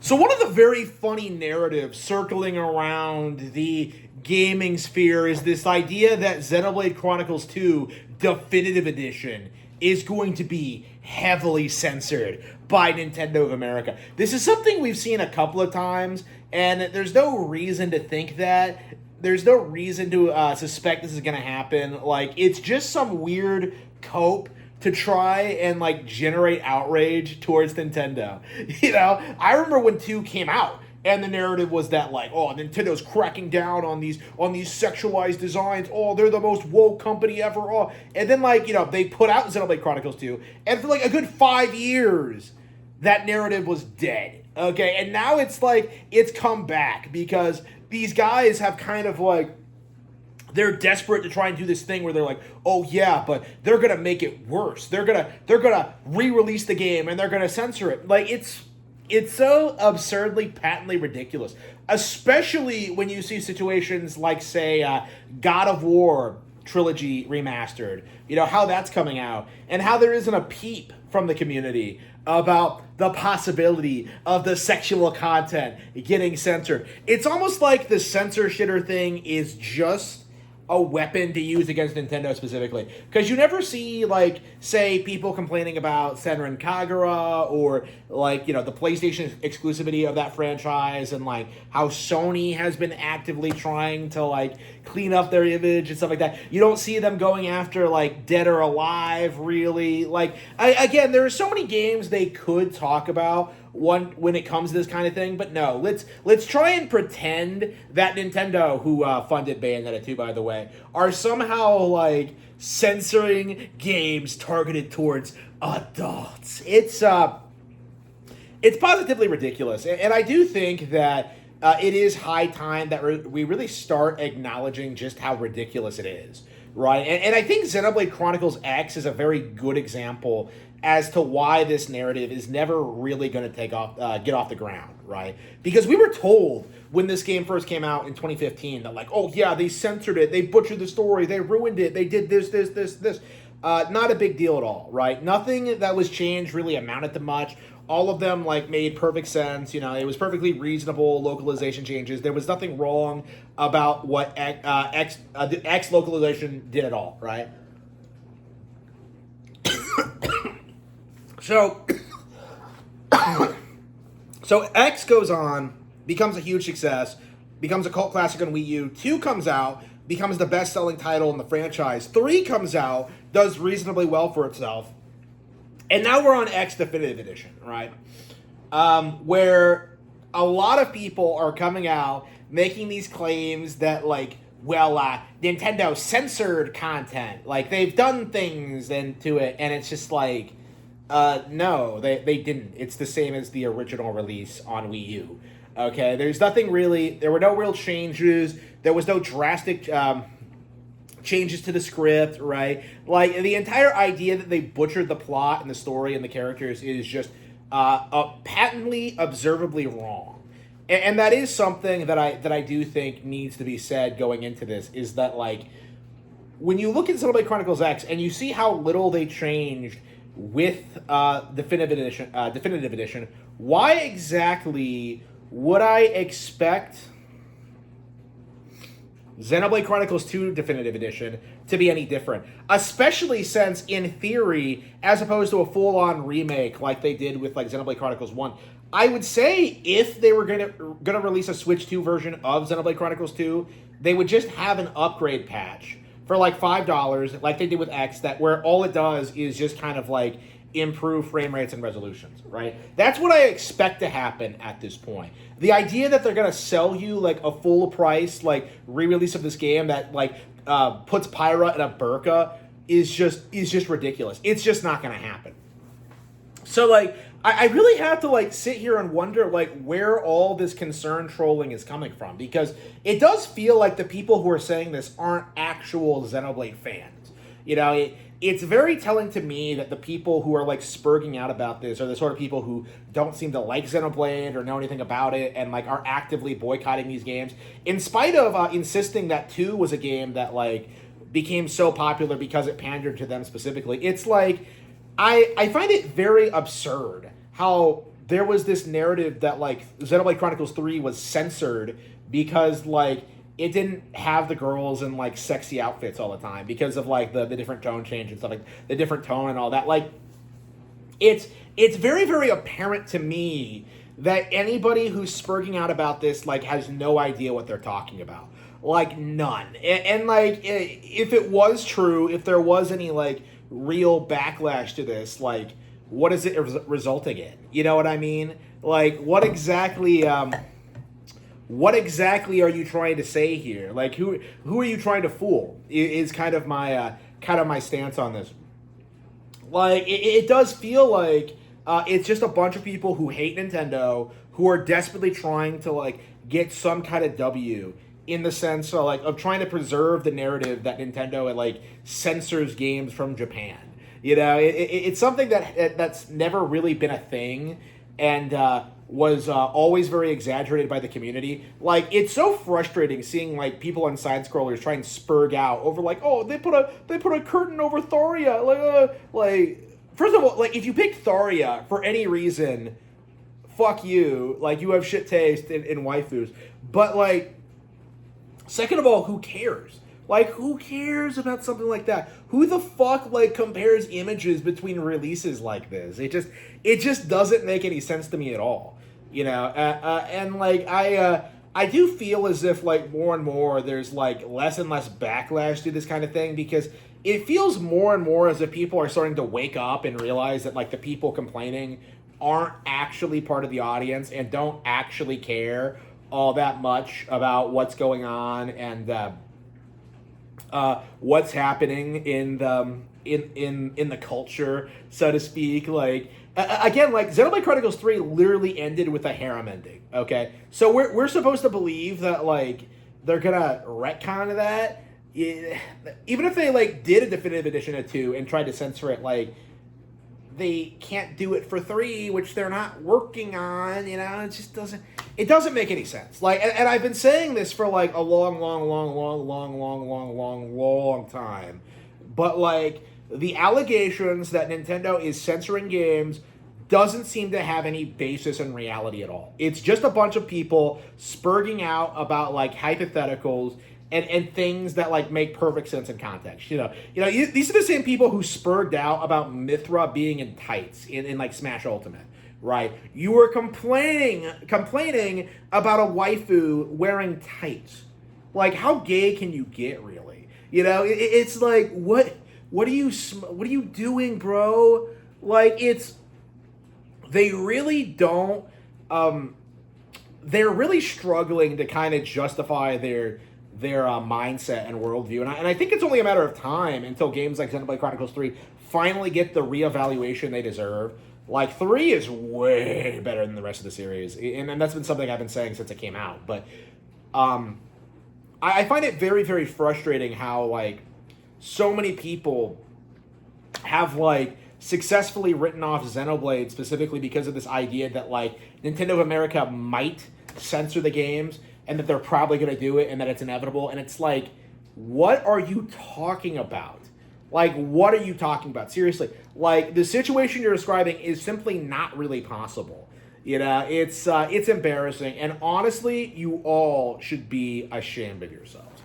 So one of the very funny narratives circling around the gaming sphere is this idea that Xenoblade Chronicles 2 Definitive Edition is going to be heavily censored by Nintendo of America. This is something we've seen a couple of times, and there's no reason to think that. There's no reason to suspect this is going to happen. Like, it's just some weird cope to try and, like, generate outrage towards Nintendo. You know, I remember when 2 came out, and the narrative was that, like, oh, Nintendo's cracking down on these sexualized designs. Oh, they're the most woke company ever. Oh. And then, like, you know, they put out Xenoblade Chronicles 2, and for, like, a good 5 years, that narrative was dead. Okay, and now it's, like, it's come back, because these guys have kind of, like, they're desperate to try and do this thing where they're like, oh yeah, but they're gonna make it worse. They're gonna re-release the game and they're gonna censor it. Like, it's so absurdly, patently ridiculous. Especially when you see situations like, say, God of War Trilogy Remastered. You know, how that's coming out. And how there isn't a peep from the community about the possibility of the sexual content getting censored. It's almost like the censorshipper thing is just a weapon to use against Nintendo specifically. Because you never see, like, say, people complaining about Senran Kagura or, like, you know, the PlayStation exclusivity of that franchise and, like, how Sony has been actively trying to, like, clean up their image and stuff like that. You don't see them going after, like, Dead or Alive, really. Like, again, there are so many games they could talk about when it comes to this kind of thing, but no, let's try and pretend that Nintendo, who funded Bayonetta 2, by the way, are somehow, like, censoring games targeted towards adults. It's positively ridiculous, and I do think that it is high time that we really start acknowledging just how ridiculous it is, right? And I think Xenoblade Chronicles X is a very good example as to why this narrative is never really going to get off the ground, right? Because we were told when this game first came out in 2015 that, like, oh yeah, they censored it, they butchered the story, they ruined it, they did this. Not a big deal at all, right? Nothing that was changed really amounted to much. All of them, like, made perfect sense. You know, it was perfectly reasonable localization changes. There was nothing wrong about what the X localization did at all, right? So X goes on, becomes a huge success, becomes a cult classic on Wii U. 2 comes out, becomes the best-selling title in the franchise. 3 comes out, does reasonably well for itself. And now we're on X Definitive Edition, right? Where a lot of people are coming out making these claims that, like, well, Nintendo censored content. Like, they've done things into it, and it's just like, no, they didn't. It's the same as the original release on Wii U. Okay, there were no real changes. There was no drastic changes to the script, right? Like, the entire idea that they butchered the plot and the story and the characters is just patently, observably wrong. And that is something that I do think needs to be said going into this, is that, like, when you look at Xenoblade Chronicles X and you see how little they changed with Definitive Edition, why exactly would I expect Xenoblade Chronicles 2 Definitive Edition to be any different? Especially since, in theory, as opposed to a full-on remake like they did with, like, Xenoblade Chronicles 1, I would say if they were gonna release a Switch 2 version of Xenoblade Chronicles 2, they would just have an upgrade patch for, like, $5, like they did with X, that where all it does is just kind of, like, improve frame rates and resolutions, right? That's what I expect to happen at this point. The idea that they're going to sell you, like, a full price, like, re-release of this game that, like, puts Pyra in a burqa is just ridiculous. It's just not going to happen. So, like, I really have to, like, sit here and wonder, like, where all this concern trolling is coming from, because it does feel like the people who are saying this aren't actual Xenoblade fans. You know, it's very telling to me that the people who are, like, spurging out about this are the sort of people who don't seem to like Xenoblade or know anything about it and, like, are actively boycotting these games, in spite of insisting that 2 was a game that, like, became so popular because it pandered to them specifically. It's like, I find it very absurd how there was this narrative that like Xenoblade Chronicles 3 was censored because like it didn't have the girls in like sexy outfits all the time because of like the different tone change and stuff, like the different tone and all that. Like it's very, very apparent to me that anybody who's spurging out about this like has no idea what they're talking about. Like none. And like if it was true, if there was any like real backlash to this, like what is it resulting in? You know what I mean? Like what exactly are you trying to say here? Like who are you trying to fool? Is kind of my stance on this. Like it does feel like it's just a bunch of people who hate Nintendo who are desperately trying to like get some kind of W in the sense of like of trying to preserve the narrative that Nintendo like censors games from Japan. You know, it's something that's never really been a thing, and was always very exaggerated by the community. Like it's so frustrating seeing like people on side scrollers try and spurg out over like, oh, they put a curtain over Thoria. Like first of all, like if you picked Thoria for any reason, fuck you. Like you have shit taste in waifus. But like, second of all, who cares? Like, who cares about something like that? Who the fuck, like, compares images between releases like this? It just doesn't make any sense to me at all, you know? And, like, I do feel as if, like, more and more there's, like, less and less backlash to this kind of thing because it feels more and more as if people are starting to wake up and realize that, like, the people complaining aren't actually part of the audience and don't actually care all that much about what's going on and, what's happening in the culture, so to speak. Like again, like Xenoblade Chronicles 3 literally ended with a harem ending. Okay, so we're supposed to believe that like they're gonna retcon that. Even if they like did a definitive edition of 2 and tried to censor it, like they can't do it for 3, which they're not working on. You know, it just doesn't make any sense. Like, and I've been saying this for like a long time. But like the allegations that Nintendo is censoring games doesn't seem to have any basis in reality at all. It's just a bunch of people spurging out about like hypotheticals and things that like make perfect sense in context. You know, these are the same people who spurred out about Mithra being in tights in like Smash Ultimate. Right, you were complaining about a waifu wearing tights. Like, how gay can you get, really? You know, it's like, what are you doing, bro? Like, they really don't. They're really struggling to kind of justify their mindset and worldview, and I think it's only a matter of time until games like Xenoblade Chronicles 3 finally get the reevaluation they deserve. Like, 3 is way better than the rest of the series, and that's been something I've been saying since it came out. But I find it very, very frustrating how, like, so many people have, like, successfully written off Xenoblade specifically because of this idea that, like, Nintendo of America might censor the games and that they're probably going to do it and that it's inevitable. And it's like, what are you talking about? Like, what are you talking about? Seriously, like, the situation you're describing is simply not really possible. You know, it's embarrassing. And honestly, you all should be ashamed of yourself.